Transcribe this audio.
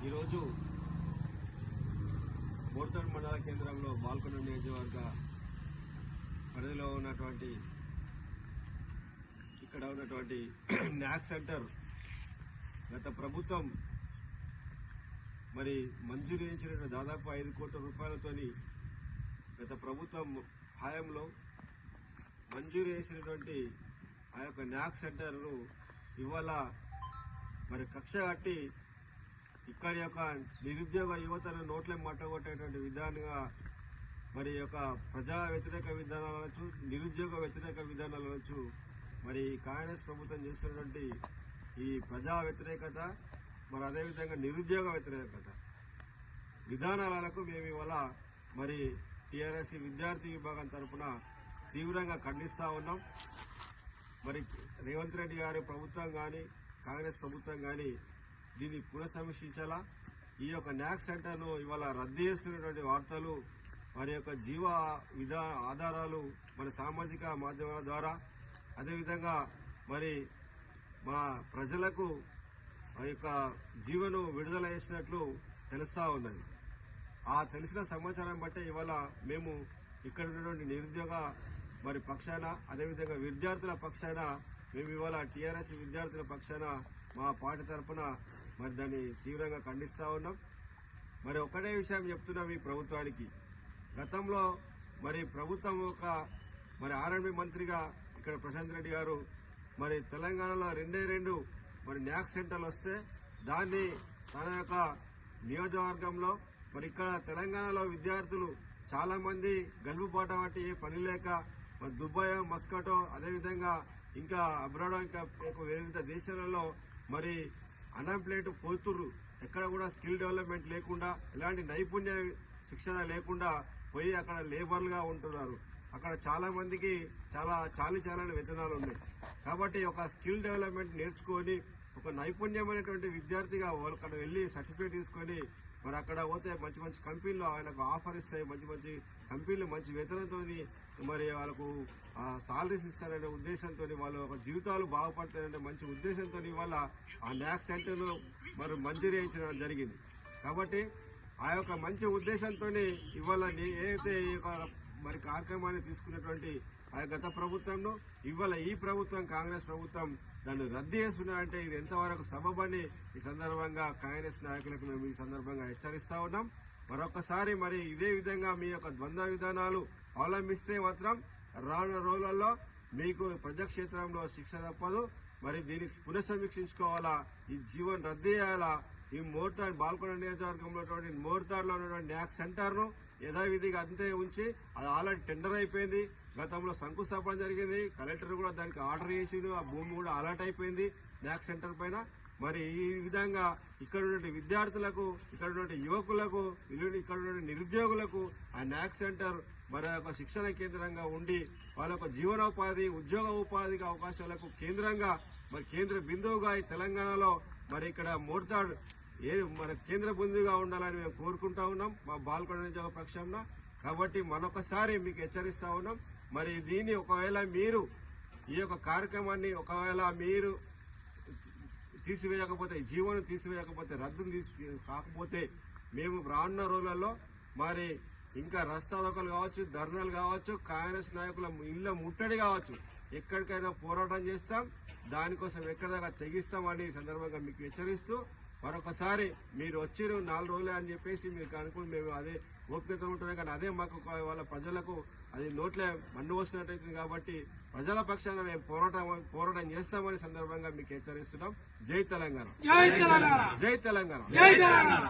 ఈరోజు మోర్తాడ్ మండల కేంద్రంలో బాల్కొండ నియోజకవర్గ పరిధిలో ఉన్నటువంటి ఇక్కడ ఉన్నటువంటి న్యాక్ సెంటర్ గత ప్రభుత్వం మరి మంజూరు చేయించిన దాదాపు 5 కోట్ల రూపాయలతోని గత ప్రభుత్వం హయాంలో మంజూరు చేసినటువంటి ఆ యొక్క న్యాక్ సెంటర్ను ఇవాళ మరి కక్ష కట్టి ఇక్కడి యొక్క నిరుద్యోగ యువతను నోట్లే మట్టగొట్టేటువంటి విధానంగా మరి యొక్క ప్రజా వ్యతిరేక విధానాల నుంచి నిరుద్యోగ వ్యతిరేక విధానాల నుంచి మరి కాంగ్రెస్ ప్రభుత్వం చేస్తున్నటువంటి ఈ ప్రజా వ్యతిరేకత మరి అదేవిధంగా నిరుద్యోగ వ్యతిరేకత విధానాలకు మేము ఇవాళ మరి టీఆర్ఎస్ విద్యార్థి విభాగం తరఫున తీవ్రంగా ఖండిస్తూ ఉన్నాం. మరి రేవంత్ రెడ్డి గారి ప్రభుత్వం కానీ కాంగ్రెస్ ప్రభుత్వం కానీ దీన్ని పునఃసమీక్షించాలా. ఈ యొక్క న్యాక్ సెంటర్ను ఇవాళ రద్దు చేస్తున్నటువంటి వార్తలు వారి యొక్క జీవ ఆధారాలు మన సామాజిక మాధ్యమాల ద్వారా అదేవిధంగా మరి మా ప్రజలకు ఆ యొక్క జీవను విడుదల చేసినట్లు తెలుస్తూ ఉన్నది. ఆ తెలిసిన సమాచారం బట్టే ఇవాళ మేము ఇక్కడ ఉన్నటువంటి నిరుద్యోగ మరి పక్షాన అదేవిధంగా విద్యార్థుల పక్షాన మేము ఇవాళ టీఆర్ఎస్ విద్యార్థుల పక్షాన మా పార్టీ తరఫున మరి దాన్ని తీవ్రంగా ఖండిస్తూ ఉన్నాం. మరి ఒకటే విషయం చెప్తున్నాం ఈ ప్రభుత్వానికి. గతంలో మరి ప్రభుత్వం ఒక మరి ఆర్ఎండ్బి మంత్రిగా ఇక్కడ ప్రశాంత్ రెడ్డి గారు మరి తెలంగాణలో 2 మరి న్యాక్ సెంటర్లు వస్తే దాన్ని తన యొక్క నియోజకవర్గంలో మరి ఇక్కడ తెలంగాణలో విద్యార్థులు చాలా మంది గల్పుబాట బట్టి ఏ పని లేక మరి దుబాయ్ మస్కటో అదేవిధంగా ఇంకా అబ్రాడ్ ఇంకా వివిధ దేశాలలో మరి అన్ఎంప్లాయ్మెంట్ పోతుర్రు. ఎక్కడ కూడా స్కిల్ డెవలప్మెంట్ లేకుండా ఎలాంటి నైపుణ్య శిక్షణ లేకుండా పోయి అక్కడ లేబర్లుగా ఉంటున్నారు. అక్కడ చాలా మందికి చాలని వేతనాలు ఉన్నాయి. కాబట్టి ఒక స్కిల్ డెవలప్మెంట్ నేర్చుకొని ఒక నైపుణ్యమైనటువంటి విద్యార్థిగా అక్కడ వెళ్ళి సర్టిఫికేట్ తీసుకొని మరి అక్కడ పోతే మంచి మంచి కంపెనీలు ఆయనకు ఆఫర్ ఇస్తాయి. మంచి కంపెనీలు మంచి వేతనంతో మరి వాళ్ళకు సాలరీస్ ఇస్తారనే ఉద్దేశంతో వాళ్ళ ఒక జీవితాలు బాగుపడతాయనే మంచి ఉద్దేశంతో ఇవాళ ఆ న్యాక్ సెంటర్ను మరి మంజూరు చేయించడం జరిగింది. కాబట్టి ఆ యొక్క మంచి ఉద్దేశంతో ఇవాళ ఏదైతే ఈ యొక్క మరి కార్యక్రమాన్ని తీసుకున్నటువంటి ఆ గత ప్రభుత్వంను ఇవాళ ఈ ప్రభుత్వం కాంగ్రెస్ ప్రభుత్వం దాన్ని రద్దు చేస్తున్నారంటే ఇది ఎంతవరకు సబబని ఈ సందర్భంగా కాంగ్రెస్ నాయకులకు మేము ఈ సందర్భంగా హెచ్చరిస్తా ఉన్నాం. మరొకసారి మరి ఇదే విధంగా మీ యొక్క ద్వంద్వ విధానాలు అవలంబిస్తే మాత్రం రానున్న రోజులలో మీకు ప్రజాక్షేత్రంలో శిక్ష తప్పదు. మరి దీనికి పునఃసమీక్షించుకోవాలా, ఈ జీవన్ రద్దు చేయాలా. ఈ మోర్తాడ్ బాల్కొండ నియోజకవర్గంలో మోర్తాడ్లో ఉన్నటువంటి న్యాక్ సెంటర్ను యథావిధిగా అంతే ఉంచి అది ఆల్రెడీ టెండర్ అయిపోయింది. గతంలో శంకుస్థాపన జరిగింది. కలెక్టర్ కూడా దానికి ఆర్డర్ చేసిండు. ఆ భూమి కూడా అలాట్ అయిపోయింది న్యాక్ సెంటర్ పైన. మరి ఈ విధంగా ఇక్కడ ఉన్న విద్యార్థులకు ఇక్కడ ఉన్న యువకులకు ఇక్కడ ఉన్న నిరుద్యోగులకు ఆ న్యాక్ సెంటర్ మరి ఒక శిక్షణ కేంద్రంగా ఉండి వాళ్ళ యొక్క జీవనోపాధి ఉద్యోగ ఉపాధికి అవకాశాలకు కేంద్రంగా మరి కేంద్ర బిందువుగా ఈ తెలంగాణలో మరి ఇక్కడ మోర్తాడ్ మన కేంద్ర బిందువుగా ఉండాలని మేము కోరుకుంటా ఉన్నాం మా బాల్కొండ నియోజకవర్గ పక్షంలో. కాబట్టి మరొకసారి మీకు హెచ్చరిస్తా ఉన్నాం. మరి దీన్ని ఒకవేళ మీరు ఈ యొక్క కార్యక్రమాన్ని ఒకవేళ మీరు తీసివేయకపోతే జీవనం తీసివేయకపోతే రద్దు కాకపోతే మేము రానున్న రోజులలో మరి ఇంకా రస్తారోకలు కావచ్చు, ధర్నాలు కావచ్చు, కాంగ్రెస్ నాయకుల ఇళ్ల ముట్టడి కావచ్చు, ఎక్కడికైనా పోరాటం చేస్తాం. దానికోసం ఎక్కడిదాకా తెగిస్తామని సందర్భంగా మీకు హెచ్చరిస్తూ మరొకసారి మీరు వచ్చి 4 రోజులే అని చెప్పేసి మీకు అనుకుని మేము అదే ఓపికత ఉంటున్నాం. కానీ అదే మాకు వాళ్ళ ప్రజలకు అది నోట్లే మన్ను వస్తున్నట్టయితుంది. కాబట్టి ప్రజల పక్షాన మేము పోరాటం చేస్తామని సందర్భంగా మీకు హెచ్చరిస్తున్నాం. జై తెలంగాణ, జై తెలంగాణ, జై తెలంగాణ.